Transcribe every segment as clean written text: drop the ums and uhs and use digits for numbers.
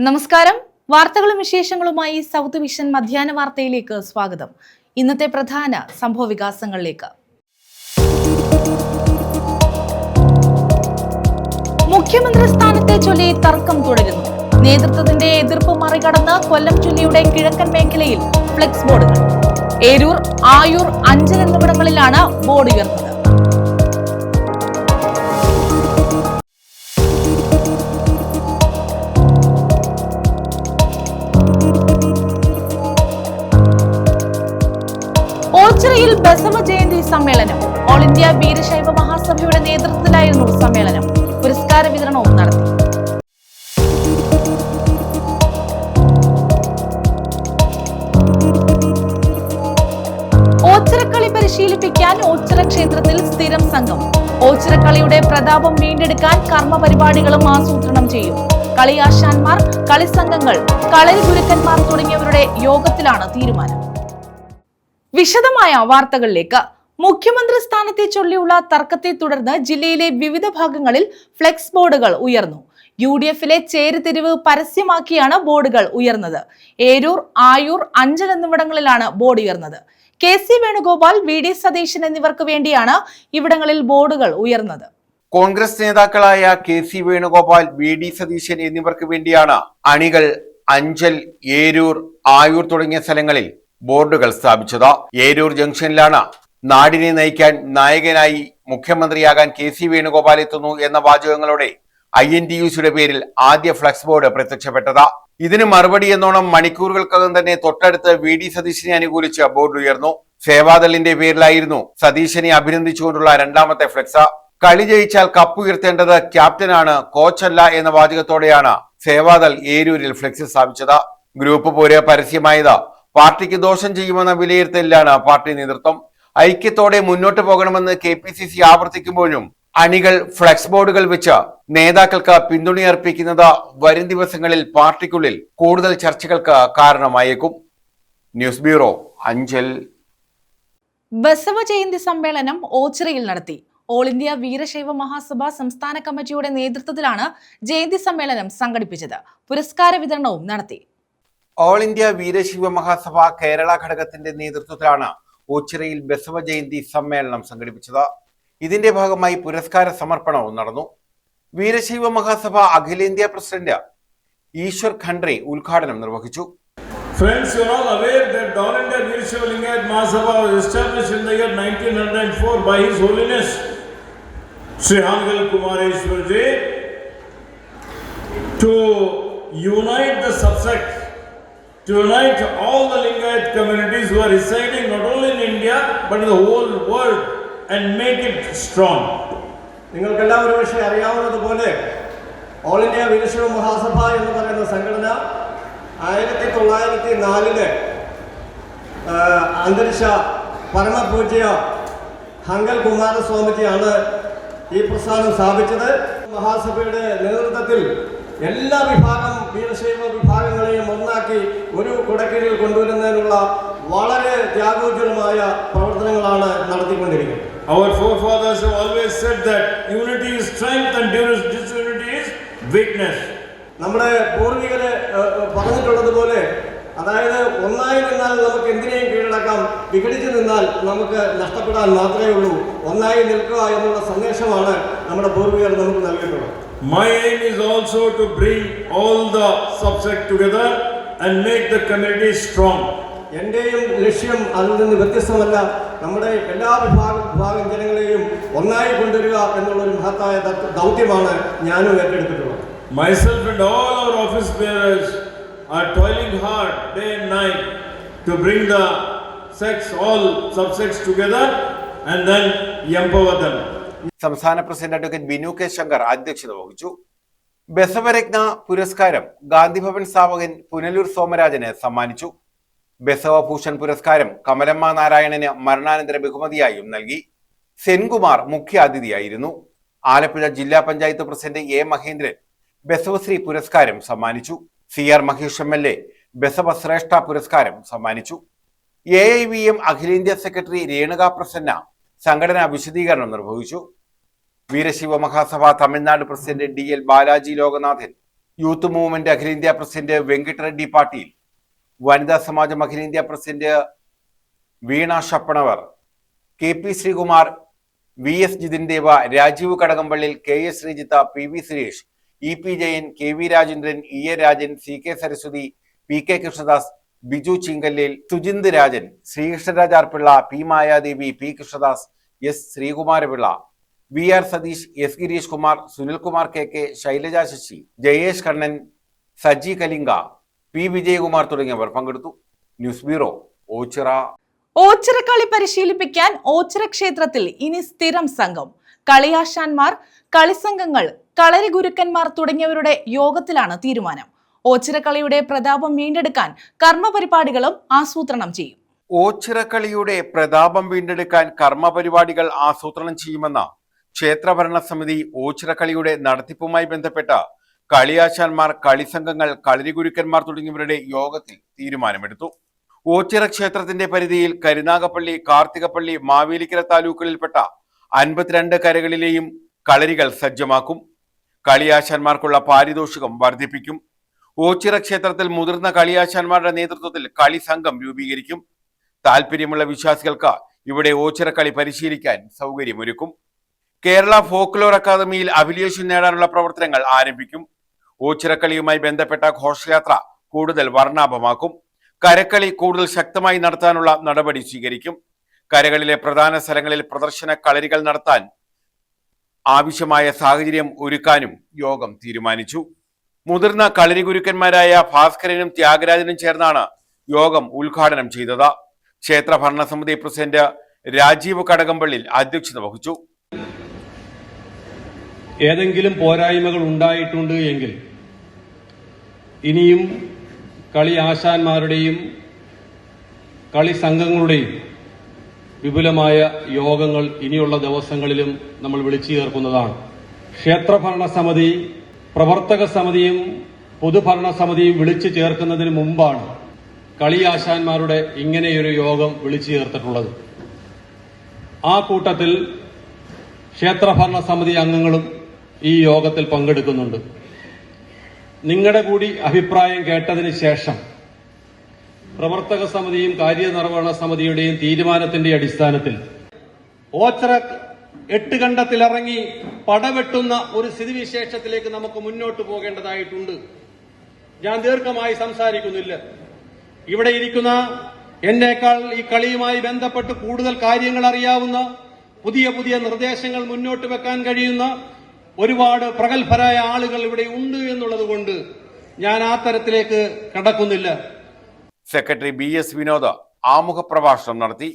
നമസ്കാരം. വാർത്തകളും വിശേഷങ്ങളുമായി സൗത്ത് വിഷൻ മധ്യാഹ്ന വാർത്തയിലേക്ക് സ്വാഗതം. ഇന്നത്തെ പ്രധാന സംഭവ വികാസങ്ങളിലേക്ക്. മുഖ്യമന്ത്രി സ്ഥാനത്തെ ചൊല്ലി തർക്കം തുടരുന്നു. നേതൃത്വത്തിന്റെ എതിർപ്പ് മറികടന്ന് കൊല്ലം ജില്ലയുടെ കിഴക്കൻ മേഖലയിൽ ഫ്ലെക്സ് ബോർഡുകൾ. ഏരൂർ, ആയൂർ, അഞ്ചൽ എന്നിവിടങ്ങളിലാണ് ബോർഡ് ഉയർന്നത്. ഓച്ചിറയിൽ ബസവ ജയന്തി സമ്മേളനം. ഓൾ ഇന്ത്യ വീരശൈവ മഹാസഭയുടെ നേതൃത്വത്തിലായിരുന്നു സമ്മേളനം. പുരസ്കാര വിതരണവും നടത്തി. ഓച്ചിറക്കളി പരിശീലിപ്പിക്കാൻ ഓച്ചിറ ക്ഷേത്രത്തിൽ സ്ഥിരം സംഘം. ഓച്ചിറക്കളിയുടെ പ്രതാപം വീണ്ടെടുക്കാൻ കർമ്മ പരിപാടികളും ആസൂത്രണം ചെയ്യും. കളിയാശാന്മാർ, കളിസംഘങ്ങൾ, കളരി ഗുരുക്കന്മാർ തുടങ്ങിയവരുടെ യോഗത്തിലാണ് തീരുമാനം. വിശദമായ വാർത്തകളിലേക്ക്. മുഖ്യമന്ത്രി സ്ഥാനത്തെ ചൊല്ലിയുള്ള തർക്കത്തെ തുടർന്ന് ജില്ലയിലെ വിവിധ ഭാഗങ്ങളിൽ ഫ്ലെക്സ് ബോർഡുകൾ ഉയർന്നു. UDF-ലെ ചേരിതിരിവ് പരസ്യമാക്കിയാണ് ബോർഡുകൾ ഉയർന്നത്. ഏരൂർ, ആയൂർ, അഞ്ചൽ എന്നിവിടങ്ങളിലാണ് ബോർഡ് ഉയർന്നത്. KC വേണുഗോപാൽ, VD സതീശൻ എന്നിവർക്ക് വേണ്ടിയാണ് ഇവിടങ്ങളിൽ ബോർഡുകൾ ഉയർന്നത്. കോൺഗ്രസ് നേതാക്കളായ KC വേണുഗോപാൽ, VD സതീശൻ എന്നിവർക്ക് വേണ്ടിയാണ് അണികൾ അഞ്ചൽ, ഏരൂർ, ആയൂർ തുടങ്ങിയ സ്ഥലങ്ങളിൽ ബോർഡുകൾ സ്ഥാപിച്ചത്. ഏരൂർ ജംഗ്ഷനിലാണ് നാടിനെ നയിക്കാൻ നായകനായി മുഖ്യമന്ത്രിയാകാൻ KC വേണുഗോപാൽ എത്തുന്നു എന്ന വാചകങ്ങളോടെ INTUCയുടെ പേരിൽ ആദ്യ ഫ്ലക്സ് ബോർഡ് പ്രത്യക്ഷപ്പെട്ടത്. ഇതിന് മറുപടി എന്നോണം മണിക്കൂറുകൾക്കകം തന്നെ തൊട്ടടുത്ത് VD സതീശനെ അനുകൂലിച്ച് ബോർഡ് ഉയർന്നു. സേവാദളിന്റെ പേരിലായിരുന്നു സതീശനെ അഭിനന്ദിച്ചുകൊണ്ടുള്ള രണ്ടാമത്തെ ഫ്ലക്സ്. കളി ജയിച്ചാൽ കപ്പ് ഉയർത്തേണ്ടത് ക്യാപ്റ്റനാണ്, കോച്ചല്ല എന്ന വാചകത്തോടെയാണ് സേവാദൾ ഏരൂരിൽ ഫ്ലക്സ് സ്ഥാപിച്ചത്. ഗ്രൂപ്പ് പോര് പരസ്യമായത് പാർട്ടിക്ക് ദോഷം ചെയ്യുമെന്ന വിലയിരുത്തലിലാണ് പാർട്ടി നേതൃത്വം. ഐക്യത്തോടെ മുന്നോട്ട് പോകണമെന്ന് KPCC ആവർത്തിക്കുമ്പോഴും അണികൾ ഫ്ലെക്സ് ബോർഡുകൾ വെച്ച് നേതാക്കൾക്ക് പിന്തുണയർപ്പിക്കുന്നത് വരും ദിവസങ്ങളിൽ പാർട്ടിക്കുള്ളിൽ കൂടുതൽ ചർച്ചകൾക്ക് കാരണമായേക്കും. News bureau, Anchal. ബസവ ജയന്തി സമ്മേളനം ഓച്ചിറയിൽ നടത്തി. ഓൾ ഇന്ത്യ വീരശൈവ മഹാസഭ സംസ്ഥാന കമ്മിറ്റിയുടെ നേതൃത്വത്തിലാണ് ജയന്തി സമ്മേളനം സംഘടിപ്പിച്ചത്. പുരസ്കാര വിതരണവും നടത്തി. ഓൾ ഇന്ത്യ വീരശൈവ മഹാസഭ കേരള ഘടകത്തിന്റെ നേതൃത്വത്തിലാണ് ഓച്ചിറയിൽ ബസവ ജയന്തി സമ്മേളനം സംഘടിപ്പിച്ചത്. ഇതിന്റെ ഭാഗമായി പുരസ്കാര സമർപ്പണവും നടന്നു. വീരശൈവ മഹാസഭ അഖിലേന്ത്യാ പ്രസിഡന്റ് ഈശ്വർ ഖണ്ഡ്രെ ഉദ്ഘാടനം നിർവഹിച്ചു. Friends, you are all aware that All India Veerashaiva Lingayat Mahasabha was established in the year 1904 by His Holiness Sri Hangal Kumareshwar Ji to unite the subsects, to unite all the Lingayat communities who are residing not only in India but in the whole world and make it strong. നിങ്ങൾക്കെല്ലാവരും പക്ഷേ അറിയാവുന്നതുപോലെ all India Veerashaiva Mahasabha എന്ന് പറയുന്ന സംഘടന 1904 അന്തരിച്ച പരമപൂജ്യ ഹങ്കൽ കുമാരസ്വാമിജിയാണ് ഈ പ്രസ്ഥാനം സ്ഥാപിച്ചത്. മഹാസഭയുടെ നേതൃത്വത്തിൽ എല്ലാ വീരശൈവ വിഭാഗങ്ങളെയും ഒന്നാക്കി ഒരു കുടക്കീഴിൽ കൊണ്ടുവരുന്നതിനുള്ള വളരെ ത്യാഗോജ്വലമായ പ്രവർത്തനങ്ങളാണ് നടത്തിക്കൊണ്ടിരിക്കുന്നത്. Our forefathers have always said that unity is strength and disunity is weakness. നമ്മുടെ പൂർവികര് പറഞ്ഞിട്ടുള്ളതുപോലെ, അതായത് ഒന്നായി നിന്നാൽ നമുക്ക് എന്തിനേയും കീഴടക്കാം, വിഘടിച്ചു നിന്നാൽ നമുക്ക് നഷ്ടപ്പെടാൻ മാത്രമേ ഉള്ളൂ. ഒന്നായി നിൽക്കുക എന്നുള്ള സന്ദേശമാണ് നമ്മുടെ പൂർവികർ നമുക്ക് നൽകിയിട്ടുള്ളത്. My aim is also to bring all the subsects together and make the community strong. എന്റെയും ലക്ഷ്യം അതിൽ നിന്ന് വ്യത്യസ്തമല്ല. നമ്മുടെ എല്ലാ വിഭാഗം ജനങ്ങളെയും ഒന്നായി കൊണ്ടുവരിക എന്നുള്ള ഒരു മഹത്തായ ദൗത്യമാണ് ഞാനും ഏറ്റെടുത്തിട്ടുള്ളത്. Myself and all our office bearers are toiling hard day and night to bring the all subsects together and then empower them. സംസ്ഥാന president advocate Binu K Shankar അധ്യക്ഷത വഹിച്ചു. ബസവരത്ന പുരസ്കാരം ഗാന്ധിഭവൻ സ്ഥാപകൻ പുനലൂർ സോമരാജന് സമ്മാനിച്ചു. ബസവ ഭൂഷൺ പുരസ്കാരം കമലമ്മ നാരായണന് മരണാനന്തര ബഹുമതിയായും നൽകി. സെൻകുമാർ മുഖ്യ അതിഥിയായിരുന്നു. ആലപ്പുഴ ജില്ലാ പഞ്ചായത്ത് പ്രസിഡന്റ് A മഹേന്ദ്രൻ ബസവശ്രീ പുരസ്കാരം സമ്മാനിച്ചു. CR മഹേഷ് MLA ബസവ ശ്രേഷ്ഠ പുരസ്കാരം സമ്മാനിച്ചു. AIVM അഖിലേന്ത്യാ സെക്രട്ടറി രേണുക പ്രസന്ന സംഘടനാ വിശദീകരണം നിർവഹിച്ചു. Veerashaiva Mahasabha Tamil Nadu president DL Balaji Lokanathan, youth movement അഖിലേന്ത്യാ പ്രസിഡന്റ് വെങ്കിട്ട് റെഡ്ഡി പാട്ടീൽ, വനിതാ സമാജം അഖിലേന്ത്യാ president Veena Shappanavar, KP Sreekumar, VS Jithin Deva, Rajeev Kadakampallil, KS Sreejitha, PV Suresh, EP Jayan, KV Rajendran, EA Rajan, CK Saraswathi, PK Krishnadas, Biju Chinkallel, Sujinth Rajan, Sreekrishnaraj R Pillai, P Mayadevi, P Krishnadas, S Sreekumarapillai, VR Satheesh, S Gireesh Kumar, Sunilkumar KK, Shailaja Sasi, Jayesh Kannan, Saji Kalinga, P Vijayakumar തുടങ്ങിയവർ പങ്കെടുത്തു. News bureau, Ochira. ഓച്ചിറ കളി പരിശീലിപ്പിക്കാൻ ഓച്ചിറ ക്ഷേത്രത്തിൽ ഇനി സ്ഥിരം സംഘം. കളിയാശാന്മാർ, കളിസംഘങ്ങൾ, കളരി ഗുരുക്കന്മാർ തുടങ്ങിയവരുടെ യോഗത്തിലാണ് തീരുമാനം. ഓച്ചിറ കളിയുടെ പ്രതാപം വീണ്ടെടുക്കാൻ കർമ്മപരിപാടികളും ആസൂത്രണം ചെയ്യും. ഓച്ചിറ കളിയുടെ പ്രതാപം വീണ്ടെടുക്കാൻ കർമ്മപരിപാടികൾ ആസൂത്രണം ചെയ്യുമെന്ന ക്ഷേത്രഭരണ സമിതി ഓച്ചിറ കളിയുടെ നടത്തിപ്പുമായി ബന്ധപ്പെട്ട കളിയാശാന്മാർ, കളിസംഘങ്ങൾ, കളരി ഗുരുക്കന്മാർ തുടങ്ങിയവരുടെ യോഗത്തിൽ തീരുമാനമെടുത്തു. ഓച്ചിറ ക്ഷേത്രത്തിന്റെ പരിധിയിൽ കരുനാഗപ്പള്ളി, കാർത്തികപ്പള്ളി, മാവേലിക്കര താലൂക്കുകളിൽപ്പെട്ട 52 കരകളിലെയും കളരികൾ സജ്ജമാക്കും. കളിയാശാന്മാർക്കുള്ള പാരിതോഷികം വർദ്ധിപ്പിക്കും. ഓച്ചിറ ക്ഷേത്രത്തിൽ മുതിർന്ന കളിയാശാന്മാരുടെ നേതൃത്വത്തിൽ കളി സംഘം രൂപീകരിക്കും. താല്പര്യമുള്ള വിശ്വാസികൾക്ക് ഇവിടെ ഓച്ചിറ കളി പരിശീലിക്കാൻ സൗകര്യമൊരുക്കും. കേരള ഫോക്ലോർ അക്കാദമിയിൽ അഫിലിയേഷൻ നേടാനുള്ള പ്രവർത്തനങ്ങൾ ആരംഭിക്കും. ഓച്ചിറ കളിയുമായി ബന്ധപ്പെട്ട ഘോഷയാത്ര കൂടുതൽ വർണ്ണാഭമാക്കും. കരക്കളി കൂടുതൽ ശക്തമായി നടത്താനുള്ള നടപടി സ്വീകരിക്കും. കരകളിലെ പ്രധാന സ്ഥലങ്ങളിൽ പ്രദർശന കളരികൾ നടത്താൻ ആവശ്യമായ സാഹചര്യം ഒരുക്കാനും യോഗം തീരുമാനിച്ചു. മുതിർന്ന കളരി ഗുരുക്കന്മാരായ ഭാസ്കരനും ത്യാഗരാജനും ചേർന്നാണ് യോഗം ഉദ്ഘാടനം ചെയ്തത്. ക്ഷേത്ര ഭരണസമിതി പ്രസിഡന്റ് രാജീവ് കടകംപള്ളിൽ അധ്യക്ഷത വഹിച്ചു. ഏതെങ്കിലും പോരായ്മകൾ ഉണ്ടായിട്ടുണ്ട് എങ്കിൽ ഇനിയും കളി ആശാന്മാരുടെയും കളി സംഘങ്ങളുടെയും വിപുലമായ യോഗങ്ങൾ ഇനിയുള്ള ദിവസങ്ങളിലും നമ്മൾ വിളിച്ചു ചേർക്കുന്നതാണ്. ക്ഷേത്രഭരണ സമിതി, പ്രവർത്തക സമിതിയും പൊതുഭരണ സമിതിയും വിളിച്ചു ചേർക്കുന്നതിന് മുമ്പാണ് കളി ആശാന്മാരുടെ ഇങ്ങനെയൊരു യോഗം വിളിച്ചു ചേർത്തിട്ടുള്ളത്. ആ കൂട്ടത്തിൽ ക്ഷേത്രഭരണ സമിതി അംഗങ്ങളും ഈ യോഗത്തിൽ പങ്കെടുക്കുന്നുണ്ട്. നിങ്ങളുടെ കൂടി അഭിപ്രായം കേട്ടതിന് ശേഷം പ്രവർത്തക സമിതിയും കാര്യനിർവഹണ സമിതിയുടെയും തീരുമാനത്തിന്റെ അടിസ്ഥാനത്തിൽ ഓച്ചിറ 8 കണ്ടത്തിലിറങ്ങി പടവെട്ടുന്ന ഒരു സ്ഥിതിവിശേഷത്തിലേക്ക് നമുക്ക് മുന്നോട്ട് പോകേണ്ടതായിട്ടുണ്ട്. ഞാൻ ദീർഘമായി സംസാരിക്കുന്നില്ല. ഇവിടെ ഇരിക്കുന്ന എന്നേക്കാൾ ഈ കളിയുമായി ബന്ധപ്പെട്ട് കൂടുതൽ കാര്യങ്ങൾ അറിയാവുന്ന, പുതിയ പുതിയ നിർദ്ദേശങ്ങൾ മുന്നോട്ട് വെക്കാൻ കഴിയുന്ന ഒരുപാട് പ്രഗത്ഭരായ ആളുകൾ ഇവിടെ ഉണ്ട് എന്നുള്ളത് കൊണ്ട് ഞാൻ ആ തരത്തിലേക്ക് കടക്കുന്നില്ല. സെക്രട്ടറി BS വിനോദ് ആമുഖ പ്രഭാഷണം നടത്തി.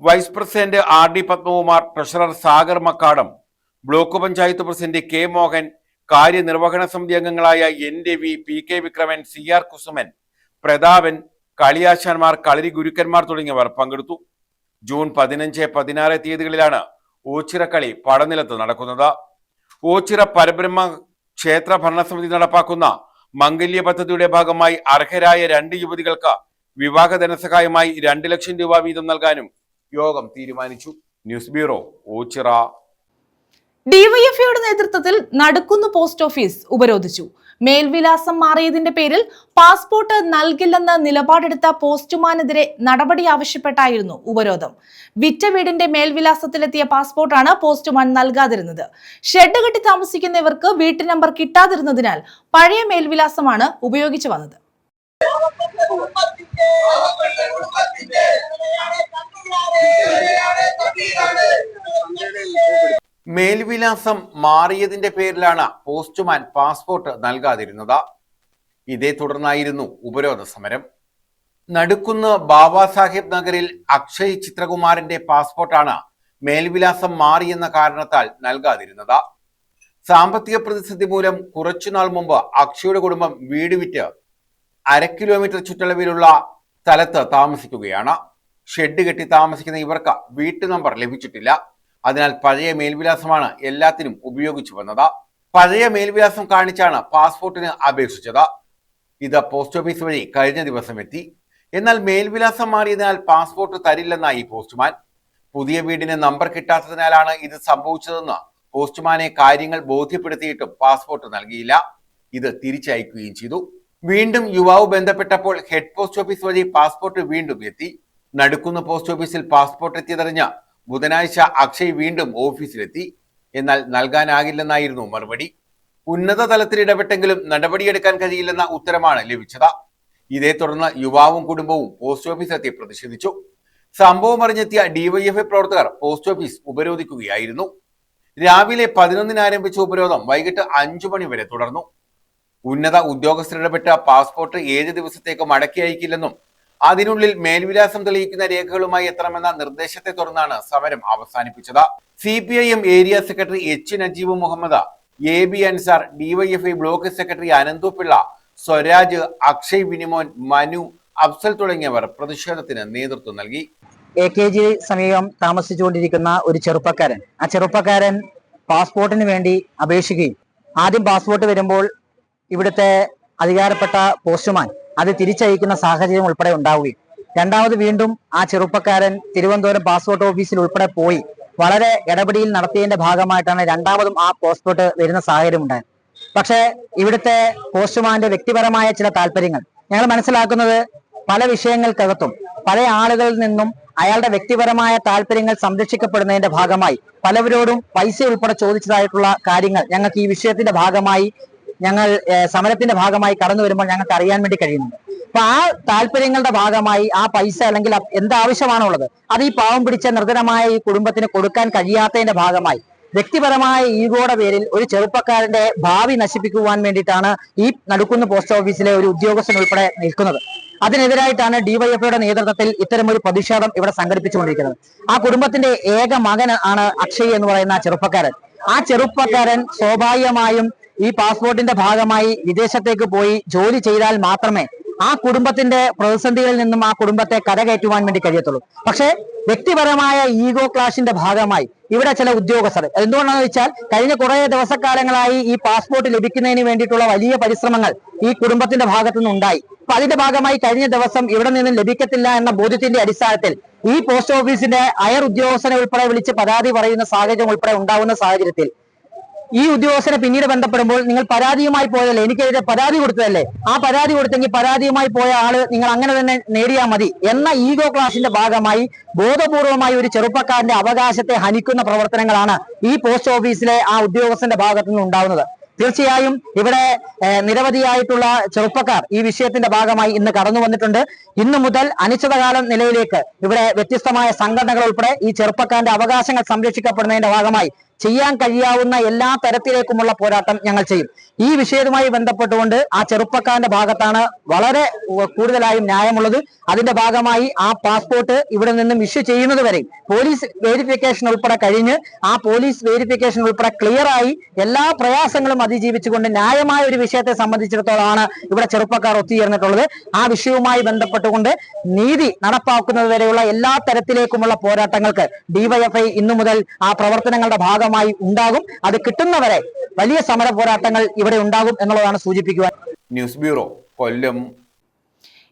Vice president RD Padmakumar, treasurer Sagar Makkadam, block panchayat president K Mohan, കാര്യനിർവഹണ സമിതി അംഗങ്ങളായ N Ravi, PK Vikraman, CR Kusuman, Prathapan, കളിയാശാന്മാർ, കളരി ഗുരുക്കന്മാർ തുടങ്ങിയവർ പങ്കെടുത്തു. ജൂൺ 15, 16 തീയതികളിലാണ് ഓച്ചിറ കളി പടനിലത്ത് നടക്കുന്നത്. ഓച്ചിറ പരബ്രഹ്മ ക്ഷേത്ര ഭരണസമിതി നടപ്പാക്കുന്ന മംഗല്യ പദ്ധതിയുടെ ഭാഗമായി അർഹരായ 2 യുവതികൾക്ക് വിവാഹ ധനസഹായമായി 2 ലക്ഷം രൂപ വീതം നൽകാനും യോഗം തീരുമാനിച്ചു. News bureau, Ochira. ഡിവൈഎഫ്ഐയുടെ നേതൃത്വത്തിൽ നടക്കുന്നു പോസ്റ്റ് ഓഫീസ് ഉപരോധിച്ചു. മേൽവിലാസം മാറിയതിന്റെ പേരിൽ പാസ്പോർട്ട് നൽകില്ലെന്ന് നിലപാടെടുത്ത പോസ്റ്റുമാനെതിരെ നടപടി ആവശ്യപ്പെട്ടായിരുന്നു ഉപരോധം. വിറ്റ വീടിന്റെ മേൽവിലാസത്തിലെത്തിയ പാസ്പോർട്ടാണ് പോസ്റ്റുമാൻ നൽകാതിരുന്നത്. ഷെഡ് കെട്ടി താമസിക്കുന്നവർക്ക് വീട്ടു നമ്പർ കിട്ടാതിരുന്നതിനാൽ പഴയ മേൽവിലാസമാണ് ഉപയോഗിച്ചു വന്നത്. മേൽവിലാസം മാറിയതിന്റെ പേരിലാണ് പോസ്റ്റുമാൻ പാസ്പോർട്ട് നൽകാതിരുന്നത്. ഇതേ തുടർന്നായിരുന്നു ഉപരോധ സമരം. നടുക്കുന്ന് ബാബാ സാഹിബ് നഗറിൽ അക്ഷയ് ചിത്രകുമാറിന്റെ പാസ്പോർട്ടാണ് മേൽവിലാസം മാറിയെന്ന കാരണത്താൽ നൽകാതിരുന്നത്. സാമ്പത്തിക പ്രതിസന്ധി മൂലം കുറച്ചുനാൾ മുമ്പ് അക്ഷയുടെ കുടുംബം വീട് വിറ്റ് 1/2 കിലോമീറ്റർ ചുറ്റളവിലുള്ള സ്ഥലത്ത് താമസിക്കുകയാണ്. ഷെഡ് കെട്ടി താമസിക്കുന്ന ഇവർക്ക് വീട്ടു നമ്പർ ലഭിച്ചിട്ടില്ല. അതിനാൽ പഴയ മേൽവിലാസമാണ് എല്ലാത്തിനും ഉപയോഗിച്ചു വന്നത്. പഴയ മേൽവിലാസം കാണിച്ചാണ് പാസ്പോർട്ടിന് അപേക്ഷിച്ചത്. ഇത് പോസ്റ്റ് ഓഫീസ് വഴി കഴിഞ്ഞ ദിവസം എത്തി. എന്നാൽ മേൽവിലാസം മാറിയതിനാൽ പാസ്പോർട്ട് തരില്ലെന്നായി പോസ്റ്റുമാൻ. പുതിയ വീടിന് നമ്പർ കിട്ടാത്തതിനാലാണ് ഇത് സംഭവിച്ചതെന്ന് പോസ്റ്റുമാനെ കാര്യങ്ങൾ ബോധ്യപ്പെടുത്തിയിട്ടും പാസ്പോർട്ട് നൽകിയില്ല. ഇത് തിരിച്ചയക്കുകയും ചെയ്തു. വീണ്ടും യുവാവ് ബന്ധപ്പെട്ടപ്പോൾ ഹെഡ് പോസ്റ്റ് ഓഫീസ് വഴി പാസ്പോർട്ട് വീണ്ടും എത്തി. നടുക്കുന്ന് പോസ്റ്റ് ഓഫീസിൽ പാസ്പോർട്ട് എത്തിയതറിഞ്ഞ ബുധനാഴ്ച അക്ഷയ് വീണ്ടും ഓഫീസിലെത്തി. എന്നാൽ നൽകാനാകില്ലെന്നായിരുന്നു മറുപടി. ഉന്നത തലത്തിൽ ഇടപെട്ടെങ്കിലും നടപടിയെടുക്കാൻ കഴിയില്ലെന്ന ഉത്തരമാണ് ലഭിച്ചത്. ഇതേ തുടർന്ന് യുവാവും കുടുംബവും പോസ്റ്റ് ഓഫീസിലെത്തി പ്രതിഷേധിച്ചു. സംഭവം അറിഞ്ഞെത്തിയ ഡിവൈഎഫ്ഐ പ്രവർത്തകർ പോസ്റ്റ് ഓഫീസ് ഉപരോധിക്കുകയായിരുന്നു. രാവിലെ 11-ന് ആരംഭിച്ച ഉപരോധം വൈകിട്ട് 5 മണി വരെ തുടർന്നു. ഉന്നത ഉദ്യോഗസ്ഥരിടപെട്ട പാസ്പോർട്ട് 7 ദിവസത്തേക്ക് മടക്കി അയക്കില്ലെന്നും അതിനുള്ളിൽ മേൽവിലാസം തെളിയിക്കുന്ന രേഖകളുമായി എത്തണമെന്ന നിർദ്ദേശത്തെ തുടർന്നാണ് സമരം അവസാനിപ്പിച്ചത്. CPIM area secretary H Najeeb Muhammad, AB Ansar, DYFI block secretary Ananthu Pillai, Swaraj, Akshay Vinimon, Manu, Afsal തുടങ്ങിയവർ പ്രതിഷേധത്തിന് നേതൃത്വം നൽകി. AKG സമീപം താമസിച്ചുകൊണ്ടിരിക്കുന്ന ഒരു ചെറുപ്പക്കാരൻ, ആ ചെറുപ്പക്കാരൻ പാസ്പോർട്ടിന് വേണ്ടി അപേക്ഷിക്കുകയും ആദ്യം പാസ്പോർട്ട് വരുമ്പോൾ ഇവിടുത്തെ അധികാരപ്പെട്ട പോസ്റ്റ്മാൻ അത് തിരിച്ചയക്കുന്ന സാഹചര്യം ഉൾപ്പെടെ ഉണ്ടാവുകയും രണ്ടാമത് വീണ്ടും ആ ചെറുപ്പക്കാരൻ തിരുവനന്തപുരം പാസ്പോർട്ട് ഓഫീസിൽ ഉൾപ്പെടെ പോയി വളരെ ഇടപെടൽ നടത്തിയതിന്റെ ഭാഗമായിട്ടാണ് രണ്ടാമതും ആ പാസ്പോർട്ട് വരുന്ന സാഹചര്യം ഉണ്ടായത്. പക്ഷേ ഇവിടുത്തെ പോസ്റ്റ്മാന്റെ വ്യക്തിപരമായ ചില താല്പര്യങ്ങൾ ഞങ്ങൾ മനസ്സിലാക്കുന്നത് പല വിഷയങ്ങൾക്കകത്തും പല ആളുകളിൽ നിന്നും അയാളുടെ വ്യക്തിപരമായ താല്പര്യങ്ങൾ സംരക്ഷിക്കപ്പെടുന്നതിന്റെ ഭാഗമായി പലവരോടും പൈസ ഉൾപ്പെടെ ചോദിച്ചതായിട്ടുള്ള കാര്യങ്ങൾ ഞങ്ങൾക്ക് ഈ വിഷയത്തിന്റെ ഭാഗമായി ഞങ്ങൾ സമരത്തിന്റെ ഭാഗമായി കടന്നു വരുമ്പോൾ ഞങ്ങൾക്ക് അറിയാൻ വേണ്ടി കഴിയുന്നുണ്ട്. അപ്പൊ ആ താല്പര്യങ്ങളുടെ ഭാഗമായി ആ പൈസ അല്ലെങ്കിൽ എന്താവശ്യമാണുള്ളത് അത് ഈ പാവം പിടിച്ച നിർധനമായ ഈ കുടുംബത്തിന് കൊടുക്കാൻ കഴിയാത്തതിന്റെ ഭാഗമായി വ്യക്തിപരമായ ഈഗോയുടെ പേരിൽ ഒരു ചെറുപ്പക്കാരന്റെ ഭാവി നശിപ്പിക്കുവാൻ വേണ്ടിയിട്ടാണ് ഈ നടുക്കുന്ന് പോസ്റ്റ് ഓഫീസിലെ ഒരു ഉദ്യോഗസ്ഥൻ ഉൾപ്പെടെ നിൽക്കുന്നത്. അതിനെതിരായിട്ടാണ് ഡിവൈഎഫ്ഐയുടെ നേതൃത്വത്തിൽ ഇത്തരമൊരു പ്രതിഷേധം ഇവിടെ സംഘടിപ്പിച്ചുകൊണ്ടിരിക്കുന്നത്. ആ കുടുംബത്തിന്റെ ഏക മകൻ ആണ് അക്ഷയ് എന്ന് പറയുന്ന ചെറുപ്പക്കാരൻ. ആ ചെറുപ്പക്കാരൻ സ്വാഭാവികമായും ഈ പാസ്പോർട്ടിന്റെ ഭാഗമായി വിദേശത്തേക്ക് പോയി ജോലി ചെയ്താൽ മാത്രമേ ആ കുടുംബത്തിന്റെ പ്രതിസന്ധികളിൽ നിന്നും ആ കുടുംബത്തെ കരകയറ്റുവാൻ വേണ്ടി കഴിയത്തുള്ളൂ. പക്ഷേ വ്യക്തിപരമായ ഈഗോ ക്ലാഷിന്റെ ഭാഗമായി ഇവിടെ ചില ഉദ്യോഗസ്ഥർ എന്തുകൊണ്ടാണെന്ന് വെച്ചാൽ കഴിഞ്ഞ കുറെ ദിവസക്കാലങ്ങളായി ഈ പാസ്പോർട്ട് ലഭിക്കുന്നതിന് വേണ്ടിയിട്ടുള്ള വലിയ പരിശ്രമങ്ങൾ ഈ കുടുംബത്തിന്റെ ഭാഗത്തുനിന്ന് ഉണ്ടായി. അപ്പൊ അതിന്റെ ഭാഗമായി കഴിഞ്ഞ ദിവസം ഇവിടെ നിന്നും ലഭിക്കത്തില്ല എന്ന ബോധ്യത്തിന്റെ അടിസ്ഥാനത്തിൽ ഈ പോസ്റ്റ് ഓഫീസിന്റെ അയർ ഉദ്യോഗസ്ഥനെ ഉൾപ്പെടെ വിളിച്ച് പരാതി പറയുന്ന സാഹചര്യം ഉൾപ്പെടെ ഉണ്ടാകുന്ന സാഹചര്യത്തിൽ ഈ ഉദ്യോഗസ്ഥനെ പിന്നീട് ബന്ധപ്പെടുമ്പോൾ നിങ്ങൾ പരാതിയുമായി പോയതല്ലേ, എനിക്കെതിരെ പരാതി കൊടുത്തതല്ലേ, ആ പരാതി കൊടുത്തെങ്കിൽ പരാതിയുമായി പോയ ആള് നിങ്ങൾ അങ്ങനെ തന്നെ നേടിയാൽ മതി എന്ന ഈഗോ ക്ലാഷിന്റെ ഭാഗമായി ബോധപൂർവമായി ഒരു ചെറുപ്പക്കാരന്റെ അവകാശത്തെ ഹനിക്കുന്ന പ്രവർത്തനങ്ങളാണ് ഈ പോസ്റ്റ് ഓഫീസിലെ ആ ഉദ്യോഗസ്ഥന്റെ ഭാഗത്തു നിന്ന് ഉണ്ടാവുന്നത്. തീർച്ചയായും ഇവിടെ നിരവധിയായിട്ടുള്ള ചെറുപ്പക്കാർ ഈ വിഷയത്തിന്റെ ഭാഗമായി ഇന്ന് കടന്നു വന്നിട്ടുണ്ട്. ഇന്നു മുതൽ അനിശ്ചിതകാലം നിലയിലേക്ക് ഇവിടെ വ്യത്യസ്തമായ സംഘടനകൾ ഉൾപ്പെടെ ഈ ചെറുപ്പക്കാരന്റെ അവകാശങ്ങൾ സംരക്ഷിക്കപ്പെടുന്നതിന്റെ ഭാഗമായി ചെയ്യാൻ കഴിയാവുന്ന എല്ലാ തരത്തിലേക്കുമുള്ള പോരാട്ടം ഞങ്ങൾ ചെയ്യും. ഈ വിഷയവുമായി ബന്ധപ്പെട്ടുകൊണ്ട് ആ ചെറുപ്പക്കാരന്റെ ഭാഗത്താണ് വളരെ കൂടുതലായും ന്യായമുള്ളത്. അതിന്റെ ഭാഗമായി ആ പാസ്പോർട്ട് ഇവിടെ നിന്നും ഇഷ്യൂ ചെയ്യുന്നത് വരെ പോലീസ് വെരിഫിക്കേഷൻ ഉൾപ്പെടെ കഴിഞ്ഞ് ആ പോലീസ് വെരിഫിക്കേഷൻ ഉൾപ്പെടെ ക്ലിയറായി എല്ലാ പ്രയാസങ്ങളും അതിജീവിച്ചുകൊണ്ട് ന്യായമായ ഒരു വിഷയത്തെ സംബന്ധിച്ചിടത്തോളമാണ് ഇവിടെ ചെറുപ്പക്കാർ ഒത്തുചേർന്നിട്ടുള്ളത്. ആ വിഷയവുമായി ബന്ധപ്പെട്ടുകൊണ്ട് നീതി നടപ്പാക്കുന്നത് വരെയുള്ള എല്ലാ തരത്തിലേക്കുമുള്ള പോരാട്ടങ്ങൾക്ക് ഡിവൈഎഫ്ഐ ഇന്നു മുതൽ ആ പ്രവർത്തനങ്ങളുടെ ഭാഗമായി ഉണ്ടാകും. അത് കിട്ടുന്നവരെ വലിയ സമര പോരാട്ടങ്ങൾ ഇവിടെ ഉണ്ടാകും എന്നുള്ളതാണ് സൂചിപ്പിക്കുവാൻ. ന്യൂസ് ബ്യൂറോ, കൊല്ലം.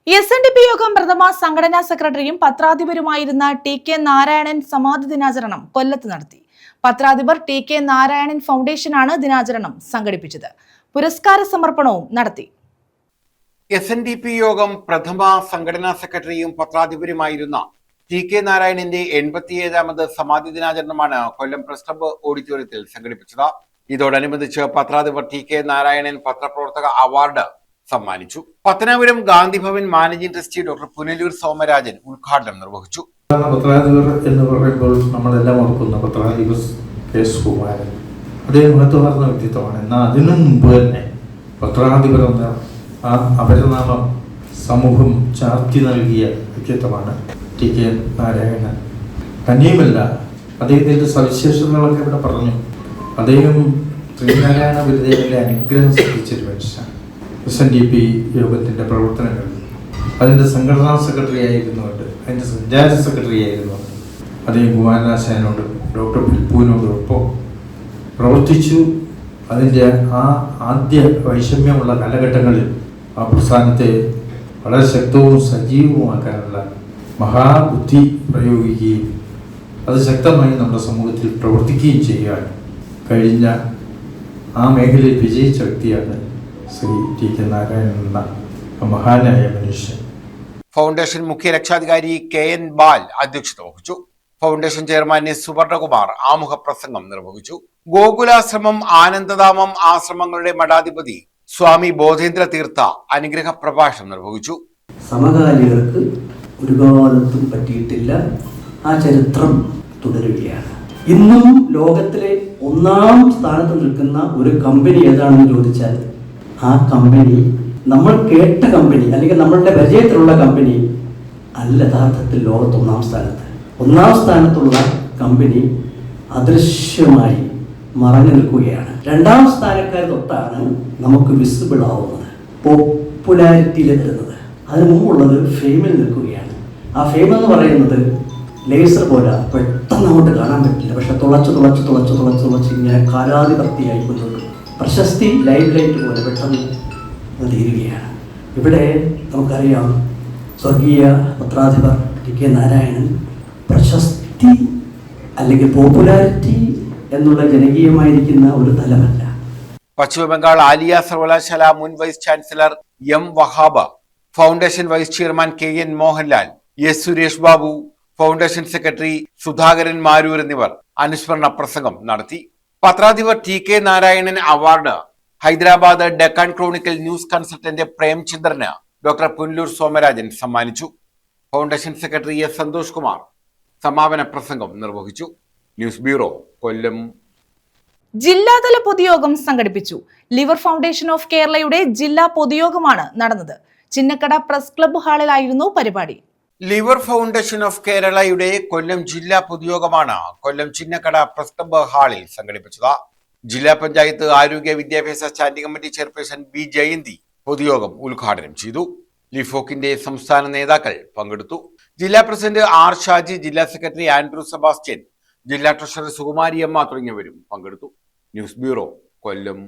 SNDP യോഗം പ്രഥമ സംഘടനാ സെക്രട്ടറിയും പത്രാധിപരുമായിരുന്ന TK നാരായണൻ സമാധി ദിനാചരണം കൊല്ലത്ത് നടത്തി. പത്രാധിപർ TK നാരായണൻ ഫൗണ്ടേഷനാണ് ദിനാചരണം സംഘടിപ്പിച്ചത്. പുരസ്കാര സമർപ്പണവും നടത്തി. SNDP യോഗം പ്രഥമ സംഘടനാ സെക്രട്ടറിയും പത്രാധിപരുമായിരുന്ന TK നാരായണന്റെ 87ാമത് സമാധി ദിനാചരണമാണ് കൊല്ലം പ്രസ് ക്ലബ്ബ് ഓഡിറ്റോറിയത്തിൽ സംഘടിപ്പിച്ചത്. ഇതോടനുബന്ധിച്ച് പത്രാധിപർ TK നാരായണൻ പത്രപ്രവർത്തക അവാർഡ് സമ്മാനിച്ചു. Pathanapuram Gandhibhavan managing trustee doctor Punalur Somarajan ഉദ്ഘാടനം നിർവഹിച്ചു. പത്രാധിപർ എന്ന് പറയുമ്പോൾ നമ്മളെല്ലാം ഓർക്കുന്ന പത്രാധിപർ KS കുമാരൻ, അദ്ദേഹം മഹത്വമാർന്ന വ്യക്തിത്വമാണ്. എന്നാൽ അതിനു മുമ്പ് തന്നെ പത്രാധിപർ എന്ന ആ അപരനാമം സമൂഹം ചാർത്തി നൽകിയ വ്യക്തിത്വമാണ് TK നാരായണൻ. തന്നെയുമല്ല, അദ്ദേഹത്തിൻ്റെ സവിശേഷതകളൊക്കെ ഇവിടെ പറഞ്ഞു. അദ്ദേഹം ശ്രീനാരായണ ഗുരുദേവന്റെ അനുഗ്രഹം സിദ്ധിച്ചൊരു മനുഷ്യനാണ്. SNDP യോഗത്തിൻ്റെ പ്രവർത്തനങ്ങൾ അതിൻ്റെ സംഘടനാ സെക്രട്ടറി ആയിരുന്നുകൊണ്ട്, അതിൻ്റെ സഞ്ചാര സെക്രട്ടറി ആയിരുന്നുകൊണ്ട് അദ്ദേഹം കുമാരനാശാനോട് ഡോക്ടർ ഫിലിപ്പൂനോടൊപ്പം പ്രവർത്തിച്ചു. അതിൻ്റെ ആ ആദ്യ വൈഷമ്യമുള്ള കാലഘട്ടങ്ങളിൽ ആ പ്രസ്ഥാനത്തെ വളരെ ശക്തവും സജീവവുമാക്കാനുള്ള മഹാബുദ്ധി പ്രയോഗിക്കുകയും അത് ശക്തമായി നമ്മുടെ സമൂഹത്തിൽ പ്രവർത്തിക്കുകയും ചെയ്യാൻ കഴിഞ്ഞ ആ മേഖലയിൽ വിജയിച്ച വ്യക്തിയാണ് ശ്രീ ടി കെ നാരായണൻ എന്ന മഹാനായ മനുഷ്യൻ. ഫൗണ്ടേഷൻ മുഖ്യ രക്ഷാധികാരി KN ബാൽ അധ്യക്ഷത വഹിച്ചു. ഫൗണ്ടേഷൻ ചെയർമാൻ എസ് സുവർണകുമാർ ആമുഖ പ്രസംഗം നിർവഹിച്ചു. ഗോകുലാശ്രമം, ആനന്ദധാമം ആശ്രമങ്ങളുടെ മഠാധിപതി സ്വാമി ബോധേന്ദ്ര തീർത്ഥ അനുഗ്രഹ പ്രഭാഷണം നിർവഹിച്ചു. സമകാലികർക്ക് ഒരു കാലത്തും പറ്റിയിട്ടില്ല. ആ ചരിത്രം തുടരുകയാണ്. ഇന്നും ലോകത്തിലെ 1-ാം സ്ഥാനത്ത് നിൽക്കുന്ന ഒരു കമ്പനി ഏതാണെന്ന് ചോദിച്ചാൽ ആ കമ്പനി നമ്മൾ കേട്ട കമ്പനി അല്ലെങ്കിൽ നമ്മളുടെ പരിചയത്തിലുള്ള കമ്പനി അല്ല യഥാർത്ഥത്തിൽ ലോകത്ത് 1-ാം സ്ഥാനത്ത്. 1-ാം സ്ഥാനത്തുള്ള കമ്പനി അദൃശ്യമായി മറഞ്ഞു നിൽക്കുകയാണ്. 2-ാം സ്ഥാനക്കാർ തൊട്ടാണ് നമുക്ക് വിസിബിൾ ആവുന്നത്, പോപ്പുലാരിറ്റിയിൽ വരുന്നത്. അതിന് മുമ്പുള്ളത് ഫെയിമിൽ നിൽക്കുകയാണ്. ആ ഫെയിം എന്ന് പറയുന്നത് ലേസർ പോലെ പെട്ടെന്ന് അങ്ങോട്ട് കാണാൻ പറ്റില്ല. പക്ഷെ തുളച്ച് ഇങ്ങനെ കാലാതിപർത്തിയായി മുന്നോട്ട് പ്രശസ്തി ലൈവ് ലൈറ്റ് പോലെ പെട്ടെന്ന് തീരുകയാണ്. ഇവിടെ നമുക്കറിയാം സ്വർഗീയ പത്രാധിപർ ടി കെ നാരായണൻ പ്രശസ്തി അല്ലെങ്കിൽ പോപ്പുലാരിറ്റി എന്നുള്ള ജനകീയമായിരിക്കുന്ന ഒരു തലമല്ല. പശ്ചിമബംഗാൾ ആലിയ സർവകലാശാല മുൻ vice chancellor M Wahab, foundation vice chairman KN Mohanlal, S Suresh Babu, foundation secretary Sudhakaran Maroor എന്നിവർ അനുസ്മരണ പ്രസംഗം നടത്തി. പത്രാധിപർ T K Narayanan award Hyderabad Deccan Chronicle news consultant പ്രേംചന്ദ്രന് ഡോക്ടർ പുനലൂർ സോമരാജൻ സമ്മാനിച്ചു. Foundation secretary S Santhosh Kumar സമാപന പ്രസംഗം നിർവഹിച്ചു. News bureau, Kollam. ജില്ലാതല പൊതുയോഗം സംഘടിപ്പിച്ചു. ലിവർ ഫൗണ്ടേഷൻ ഓഫ് കേരളയുടെ ജില്ലാ പൊതുയോഗമാണ് നടന്നത്. ചിന്നക്കട പ്രസ് ക്ലബ്ബ് ഹാളിലായിരുന്നു പരിപാടി. ലിവർ ഫൗണ്ടേഷൻ ഓഫ് കേരളയുടെ കൊല്ലം ജില്ലാ പൊതുയോഗമാണ് കൊല്ലം ചിന്നക്കട പ്രസ് ക്ലബ്ബ് ഹാളിൽ സംഘടിപ്പിച്ചത്. ജില്ലാ പഞ്ചായത്ത് ആരോഗ്യ വിദ്യാഭ്യാസ standing committee chairperson B Jayanthi പൊതുയോഗം ഉദ്ഘാടനം ചെയ്തു. ലിഫോക്കിന്റെ സംസ്ഥാന നേതാക്കൾ പങ്കെടുത്തു. ജില്ലാ പ്രസിഡന്റ് R ഷാജി, ജില്ലാ സെക്രട്ടറി ആൻഡ്രൂ സെബാസ്റ്റ്യൻ, ജില്ലാ ട്രഷറർ സുകുമാരി അമ്മ തുടങ്ങിയവരും പങ്കെടുത്തു. ന്യൂസ് ബ്യൂറോ, കൊല്ലം.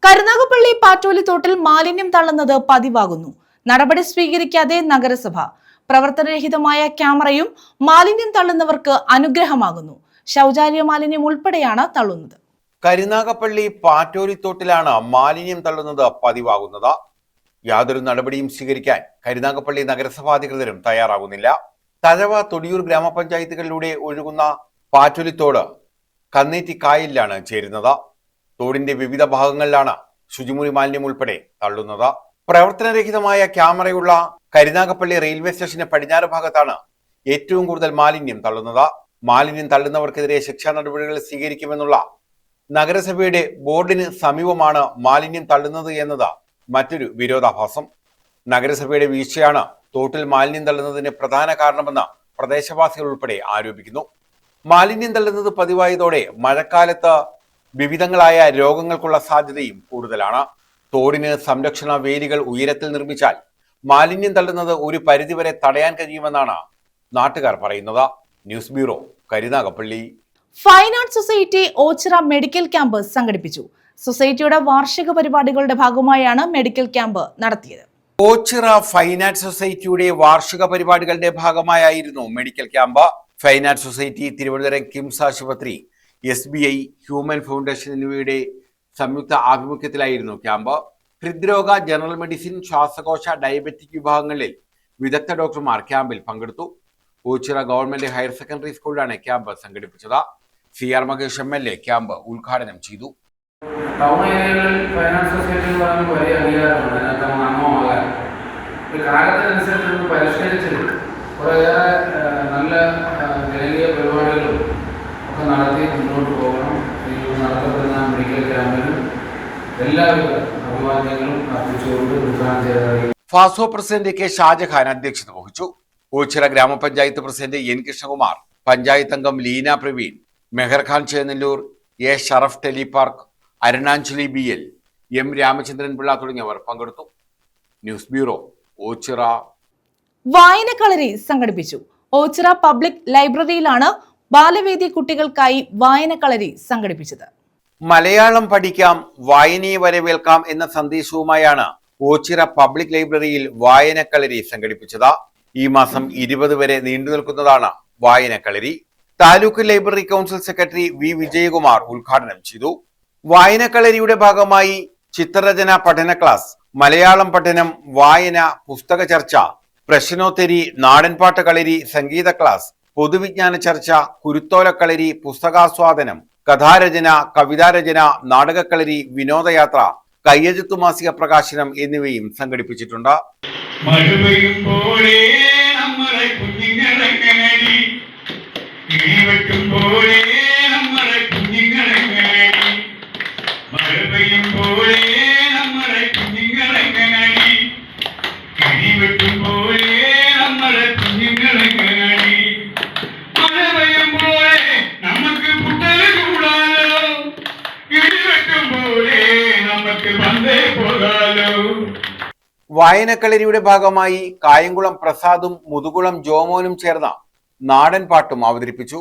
കരുനാഗപ്പള്ളി പാറ്റോലിത്തോട്ടിൽ മാലിന്യം തള്ളുന്നത് പതിവാകുന്നു. നടപടി സ്വീകരിക്കാതെ നഗരസഭ. പ്രവർത്തനരഹിതമായ ക്യാമറയും മാലിന്യം തള്ളുന്നവർക്ക് അനുഗ്രഹമാകുന്നു. ശൗചാലയ മാലിന്യം ഉൾപ്പെടെയാണ് തള്ളുന്നത്. കരുനാഗപ്പള്ളി പാറ്റോലിത്തോട്ടിലാണ് മാലിന്യം തള്ളുന്നത് പതിവാകുന്നത്. യാതൊരു നടപടിയും സ്വീകരിക്കാൻ കരുനാഗപ്പള്ളി നഗരസഭാ അധികൃതരും തയ്യാറാകുന്നില്ല. തഴവ, തൊടിയൂർ ഗ്രാമപഞ്ചായത്തുകളിലൂടെ ഒഴുകുന്ന പാറ്റോലിത്തോട് കന്നേറ്റിക്കായലിലാണ് ചേരുന്നത്. തോടിന്റെ വിവിധ ഭാഗങ്ങളിലാണ് ശുചിമുറി മാലിന്യം ഉൾപ്പെടെ തള്ളുന്നത്. പ്രവർത്തനരഹിതമായ ക്യാമറയുള്ള കരുനാഗപ്പള്ളി റെയിൽവേ സ്റ്റേഷന് പടിഞ്ഞാറ് ഭാഗത്താണ് ഏറ്റവും കൂടുതൽ മാലിന്യം തള്ളുന്നത്. മാലിന്യം തള്ളുന്നവർക്കെതിരെ ശിക്ഷാ നടപടികൾ സ്വീകരിക്കുമെന്നുള്ള നഗരസഭയുടെ ബോർഡിന് സമീപമാണ് മാലിന്യം തള്ളുന്നത് എന്നത് മറ്റൊരു വിരോധാഭാസം. നഗരസഭയുടെ വീഴ്ചയാണ് തോട്ടിൽ മാലിന്യം തള്ളുന്നതിന് പ്രധാന കാരണമെന്ന് പ്രദേശവാസികൾ ഉൾപ്പെടെ ആരോപിക്കുന്നു. മാലിന്യം തള്ളുന്നത് പതിവായതോടെ മഴക്കാലത്ത് വിവിധങ്ങളായ രോഗങ്ങൾക്കുള്ള സാധ്യതയും കൂടുതലാണ്. തോടിന് സംരക്ഷണ വേലികൾ ഉയരത്തിൽ നിർമ്മിച്ചാൽ മാലിന്യം തള്ളുന്നത് ഒരു പരിധിവരെ തടയാൻ കഴിയുമെന്നാണ് നാട്ടുകാർ പറയുന്നത്. News bureau, Karunagappally. Fine arts society Ochira medical camp സംഘടിപ്പിച്ചു. സൊസൈറ്റിയുടെ വാർഷിക പരിപാടികളുടെ ഭാഗമായാണ് മെഡിക്കൽ ക്യാമ്പ് നടത്തിയത്. ഓച്ചിറ ഫൈൻ ആർട്സ് സൊസൈറ്റിയുടെ വാർഷിക പരിപാടികളുടെ ഭാഗമായായിരുന്നു medical camp. Fine arts society, Thiruvananthapuram KIMS ആശുപത്രി, SBI, ഹ്യൂമൻ ഫൗണ്ടേഷൻ എന്നിവയുടെ സംയുക്ത ആഭിമുഖ്യത്തിലായിരുന്നു ക്യാമ്പ്. ഹൃദ്രോഗ, ജനറൽ മെഡിസിൻ, ശ്വാസകോശ, ഡയബറ്റിക് വിഭാഗങ്ങളിൽ വിദഗ്ധ ഡോക്ടർമാർ ക്യാമ്പിൽ പങ്കെടുത്തു. ഓച്ചിറ ഗവൺമെന്റ് ഹയർ സെക്കൻഡറി സ്കൂളിലാണ് ക്യാമ്പ് സംഘടിപ്പിച്ചത്. CR മകേഷ് MLA ക്യാമ്പ് ഉദ്ഘാടനം ചെയ്തു. ടൗൺ ഏരിയകളിൽ ഫൈനാൻസ് സൊസൈറ്റി എന്ന് പറയുമ്പോൾ വലിയ അംഗീകാരമാണ്. അതിനകത്ത് നമ്മൾ അംഗമാകാൻ ഒരു കാലത്തിനനുസരിച്ച് പരിഷ്കരിച്ച് കുറേയേറെ നല്ല ജനകീയ പരിപാടികളും ഒക്കെ നടത്തി മുന്നോട്ട് പോകണം. ഈ നടത്തപ്പെടുന്ന മെഡിക്കൽ ക്യാമ്പിനും എല്ലാവിധ അഭിവാദ്യങ്ങളും അർപ്പിച്ചുകൊണ്ട് ഉദ്ഘാടനം ചെയ്തതായി ഫാസോ പ്രസിഡന്റ് K ഷാജഹാൻ അധ്യക്ഷത വഹിച്ചു. ഓച്ചിറ ഗ്രാമപഞ്ചായത്ത് പ്രസിഡന്റ് N കൃഷ്ണകുമാർ, പഞ്ചായത്ത് അംഗം Leena Praveen, Meharkhan Chennallur, A Sharaf ടെലിപാർക്ക്, അരുണാഞ്ജലി BL, M Ramachandran Pillai തുടങ്ങിയവർ പങ്കെടുത്തു. News bureau, Ochira. വായനക്കളരി സംഘടിപ്പിച്ചു. ഓച്ചിറ പബ്ലിക് ലൈബ്രറിയിലാണ് ബാലവേദി കുട്ടികൾക്കായി വായനക്കളരി സംഘടിപ്പിച്ചത്. മലയാളം പഠിക്കാം, വായനയെ വരവേൽക്കാം എന്ന സന്ദേശവുമായാണ് ഓച്ചിറ പബ്ലിക് ലൈബ്രറിയിൽ വായനക്കളരി സംഘടിപ്പിച്ചത്. ഈ മാസം 20 വരെ നീണ്ടു നിൽക്കുന്നതാണ് വായനക്കളരി. Taluk library council secretary V Vijayakumar ഉദ്ഘാടനം ചെയ്തു. വായനക്കളരിയുടെ ഭാഗമായി ചിത്രരചന പഠന ക്ലാസ്, മലയാളം പഠനം, വായന, പുസ്തക ചർച്ച, പ്രശ്നോത്തരി, നാടൻപാട്ട് കളരി, സംഗീത ക്ലാസ്, പൊതുവിജ്ഞാന ചർച്ച, കുരുത്തോലക്കളരി, പുസ്തകാസ്വാദനം, കഥാരചന, കവിതാരചന, നാടകക്കളരി, വിനോദയാത്ര, കയ്യെഴുത്തു മാസിക പ്രകാശനം എന്നിവയും സംഘടിപ്പിച്ചിട്ടുണ്ട്. വായനക്കളരിയുടെ ഭാഗമായി കായംകുളം പ്രസാദും മുതുകുളം ജോമോനും ചേർന്ന നാടൻ പാട്ടും അവതരിപ്പിച്ചു.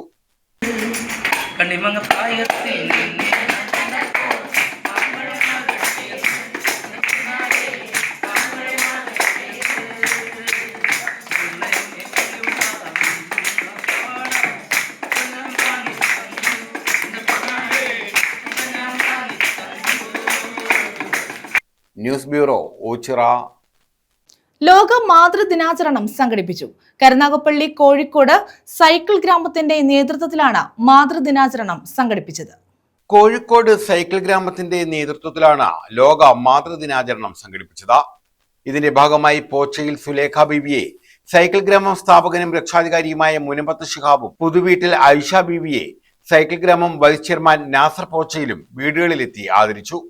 News bureau, Ochira. ലോക മാതൃദിനാചരണം സംഘടിപ്പിച്ചു. കരുനാഗപ്പള്ളി കോഴിക്കോട് സൈക്കിൾ ഗ്രാമത്തിന്റെ നേതൃത്വത്തിലാണ് മാതൃദിനാചരണം സംഘടിപ്പിച്ചത്. കോഴിക്കോട് സൈക്കിൾ ഗ്രാമത്തിന്റെ നേതൃത്വത്തിലാണ് ലോക മാതൃദിനാചരണം സംഘടിപ്പിച്ചത്. ഇതിന്റെ ഭാഗമായി പോച്ചയിൽ സുലേഖ ബീവിയെ സൈക്കിൾ ഗ്രാമം സ്ഥാപകനും രക്ഷാധികാരിയുമായ മുനമ്പത്ത് ശിഹാബും, പുതുവീട്ടിൽ ഐഷ ബീവിയെ സൈക്കിൾ ഗ്രാമം വൈസ് ചെയർമാൻ നാസർ പോച്ചയിലും വീടുകളിലെത്തി ആദരിച്ചു.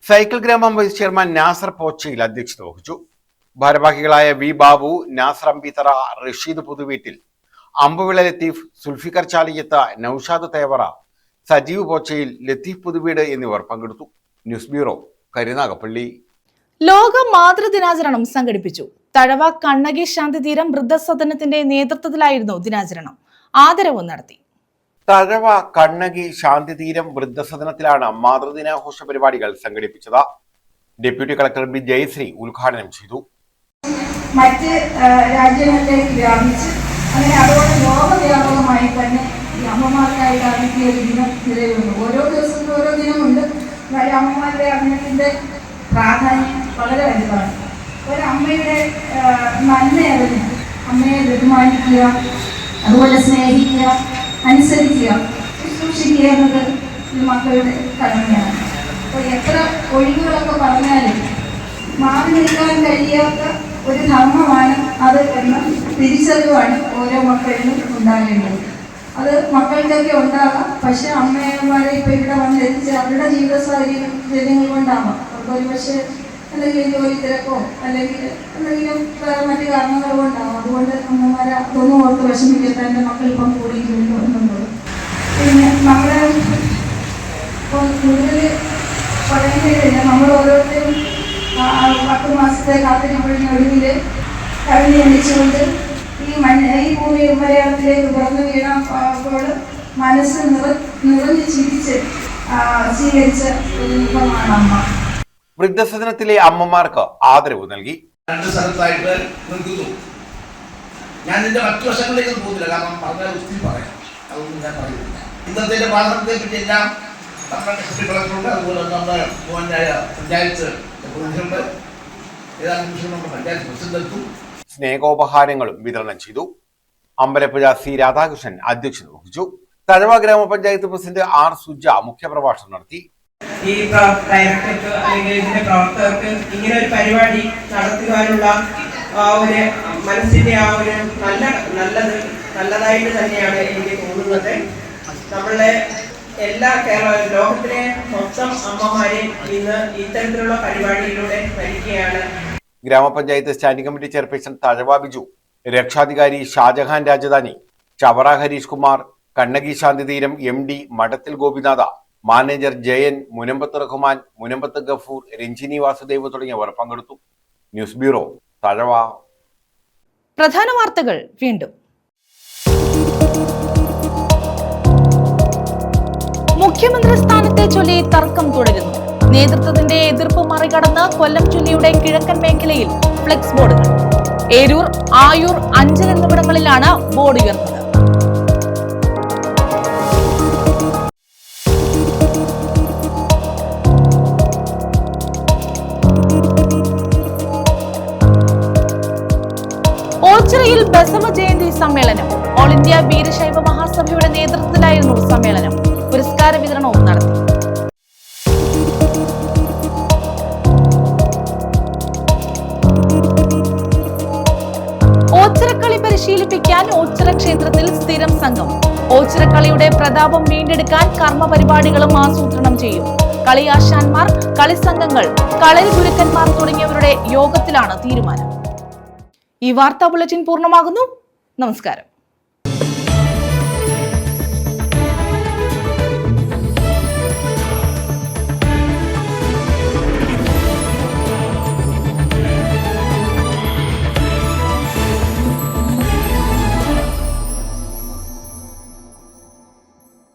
സൈക്കിൾ ഗ്രാമം വൈസ് ചെയർമാൻ നാസർ പോച്ചയിൽ അധ്യക്ഷത വഹിച്ചു. ഭാരവാഹികളായ വി ബാബു, നാസർ അമ്പീത്തറ, റഷീദ് പുതുവീട്ടിൽ, അമ്പുവിള ലത്തീഫ്, സുൽഫിക്കർ ചാലിയത്ത്, നൌഷാദ് തേവറ, സജീവ് പോച്ചയിൽ, ലത്തീഫ് പുതുവീട് എന്നിവർ പങ്കെടുത്തു. News bureau, Karunagappally. ലോക മാതൃദിനാചരണം സംഘടിപ്പിച്ചു. തഴവ കണ്ണകി ശാന്തിതീരം വൃദ്ധസദനത്തിന്റെ നേതൃത്വത്തിലായിരുന്നു ദിനാചരണം. ആദരവ് നടത്തി. തഴവ കണ്ണകി ശാന്തിതീരം വൃദ്ധസദനത്തിലാണ് മാതൃദിനാഘോഷ പരിപാടികൾ സംഘടിപ്പിച്ചത്. ഡെപ്യൂട്ടി കളക്ടർ ബി ജയശ്രീ ഉദ്ഘാടനം ചെയ്തു. മറ്റ് രാജ്യങ്ങളിലേക്ക് വ്യാപിച്ച് അങ്ങനെ അതുകൊണ്ട് ലോകവ്യാപകമായി തന്നെ ഈ അമ്മമാർക്കായിട്ടാണ് ഈ ഒരു ദിനം നിലവിലുണ്ട്. ഓരോ ദിവസവും ഓരോ ദിനമുണ്ട്. എന്നാലും അമ്മമാരുടെ ദിനത്തിൻ്റെ പ്രാധാന്യം വളരെ വലുതാണ്. ഒരമ്മയുടെ നന്മയറിഞ്ഞ് അമ്മയെ ബഹുമാനിക്കുക, അതുപോലെ സ്നേഹിക്കുക, അനുസരിക്കുക, ശുശ്രൂഷിക്കുക എന്നത് ഈ മക്കളുടെ കടമയാണ്. അപ്പോൾ എത്ര ഒഴിവുകളൊക്കെ പറഞ്ഞാലും മാറി നിൽക്കാൻ കഴിയാത്ത ഒരു ധർമ്മമാണ് അത് എന്ന തിരിച്ചറിവാണ് ഓരോ മക്കളിലും ഉണ്ടാകേണ്ടത്. അത് മക്കൾക്കൊക്കെ ഉണ്ടാകാം. പക്ഷെ അമ്മമാരെ ഇപ്പോൾ ഇവിടെ വന്നെത്തിച്ച് അവരുടെ ജീവിത സാഹചര്യങ്ങൾ കൊണ്ടാവാം. അവർക്കൊരു പക്ഷേ എന്തെങ്കിലും ജോലി തിരക്കോ അല്ലെങ്കിൽ എന്തെങ്കിലും മറ്റു കാരണങ്ങൾ കൊണ്ടാവും. അതുകൊണ്ട് അമ്മമാരെ അതൊന്നും ഓർത്ത് വിഷമിക്കട്ടെ, എൻ്റെ മക്കൾ ഇപ്പം കൂടിയിട്ടുണ്ടോ എന്നുള്ളത്. പിന്നെ നമ്മുടെ ഇപ്പം കൂടുതൽ പറയുന്നില്ല, നമ്മൾ ഓരോരുത്തരും 10 മാസത്തെ കാത്തിരിപ്പൊഴിഞ്ഞൊടുവിൽ കഴിഞ്ഞ് എണിച്ചുകൊണ്ട് ഈ ഭൂമി മലയാളത്തിലേക്ക് പിറന്നു വീണപ്പോൾ മനസ്സ് നിറഞ്ഞ് ചിരിച്ച് സ്വീകരിച്ച രൂപമാണ് അമ്മ. വൃദ്ധസദനത്തിലെ അമ്മമാർക്ക് ആദരവ് നൽകി. 2 സ്ഥലത്തായിട്ട് നിൽക്കുന്നു. ഞാൻ ഇതിന്റെ മറ്റു വശങ്ങളിലേക്ക് പോകുന്നില്ല, കാരണം പറഞ്ഞാൽ ഒത്തിരി പറയാം. അതൊന്നും ഞാൻ പറയുന്നില്ല. ഇന്നത്തെ പാഠത്തെ പറ്റി എല്ലാം നമ്മുടെ ഡെപ്യൂട്ടി കളക്ടറുണ്ട്, അതുപോലെ നമ്മുടെ മോഹനായ പഞ്ചായത്ത് പ്രതിനിധിയുണ്ട്, ഏതാനും നമ്മുടെ പഞ്ചായത്ത് പ്രസിഡന്റും. സ്നേഹോപഹാരങ്ങളും വിതരണം ചെയ്തു. അമ്പലപ്പുഴ സി രാധാകൃഷ്ണൻ അധ്യക്ഷത വഹിച്ചു. തഴവ ഗ്രാമപഞ്ചായത്ത് പ്രസിഡന്റ് ആർ സുജ മുഖ്യപ്രഭാഷണം നടത്തി. ഈ ഡയറക്ടർക്ക് അല്ലെങ്കിൽ ഇതിന്റെ പ്രവർത്തകർക്ക് ഇങ്ങനെ ഒരു പരിപാടി നടത്തുവാനുള്ള ആ ഒരു മനസ്സിന്റെ ആ ഒരു നല്ലതായിട്ട് തന്നെയാണ് എനിക്ക് തോന്നുന്നത്. നമ്മളുടെ എല്ലാ ലോകത്തിലെ മൊത്തം അമ്മമാരെ ഇന്ന് ഇത്തരത്തിലുള്ള പരിപാടിയിലൂടെ ഭരിക്കുകയാണ്. ഗ്രാമപഞ്ചായത്ത് standing committee chairperson Thazhava Biju, രക്ഷാധികാരി ഷാജഹാൻ രാജധാനി, ചവറ ഹരീഷ് കുമാർ, കണ്ണകി ശാന്തിതീരം MD മഠത്തിൽ ഗോപിനാഥ, മാനേജർ ജയൻ, മുനമ്പത്ത് റഹ്മാൻ, മുനമ്പത്ത് ഗഫൂർ, രഞ്ജിനി വാസുദേവ് തുടങ്ങിയവർ പങ്കെടുത്തു. News bureau, Thazhava. പ്രധാന വാർത്തകൾ വീണ്ടും. മുഖ്യമന്ത്രി സ്ഥാനത്തെ ചൊല്ലി തർക്കം തുടരുന്നു. നേതൃത്വത്തിന്റെ എതിർപ്പ് മറികടന്ന് കൊല്ലം ജില്ലയുടെ കിഴക്കൻ മേഖലയിൽ ഫ്ലെക്സ് ബോർഡുകൾ. ഏരൂർ, ആയൂർ, അഞ്ചൽ എന്നിവിടങ്ങളിലാണ് ബോർഡ് ഉയർന്നത്. ബസവ ജയന്തി സമ്മേളനം. ഓൾ ഇന്ത്യ വീരശൈവ മഹാസഭയുടെ നേതൃത്വത്തിലായിരുന്നു സമ്മേളനം. പുരസ്കാര വിതരണവും നടത്തി. ഓച്ചിറക്കളി പരിശീലിപ്പിക്കാൻ ഓച്ചിറ ക്ഷേത്രത്തിൽ സ്ഥിരം സംഘം. ഓച്ചിറക്കളിയുടെ പ്രതാപം വീണ്ടെടുക്കാൻ കർമ്മ പരിപാടികളും ആസൂത്രണം ചെയ്യും. കളിയാശാന്മാർ, കളിസംഘങ്ങൾ, കളരി ഗുരുക്കന്മാർ തുടങ്ങിയവരുടെ യോഗത്തിലാണ് തീരുമാനം. ഈ വാർത്താ ബുള്ളറ്റിൻ പൂർണ്ണമാകുന്നു. നമസ്കാരം.